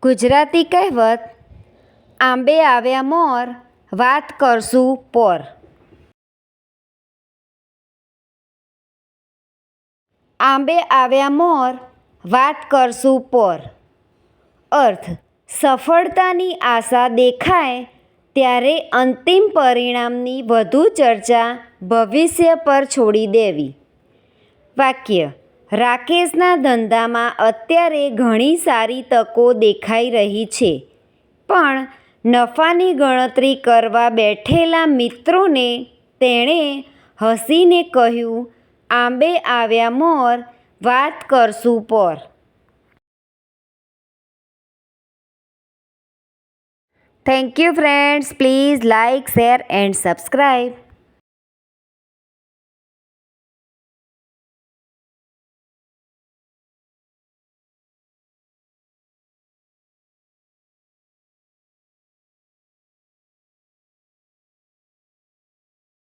ગુજરાતી કહેવત આંબે આવ્યા મોર વાત કરશું પોર. આંબે આવ્યા મોર વાત કરશું પોર. અર્થ: સફળતાની આશા દેખાય ત્યારે અંતિમ પરિણામની વધુ ચર્ચા ભવિષ્ય પર છોડી દેવી. વાક્ય: રાકેશના ધંધામાં અત્યારે ઘણી સારી તકો દેખાઈ રહી છે, પણ નફાની ગણતરી કરવા બેઠેલા મિત્રોને તેણે હસીને કહ્યું, આંબે આવ્યા મોર વાત કરશું પોર. Thank you friends. Please like, share and subscribe.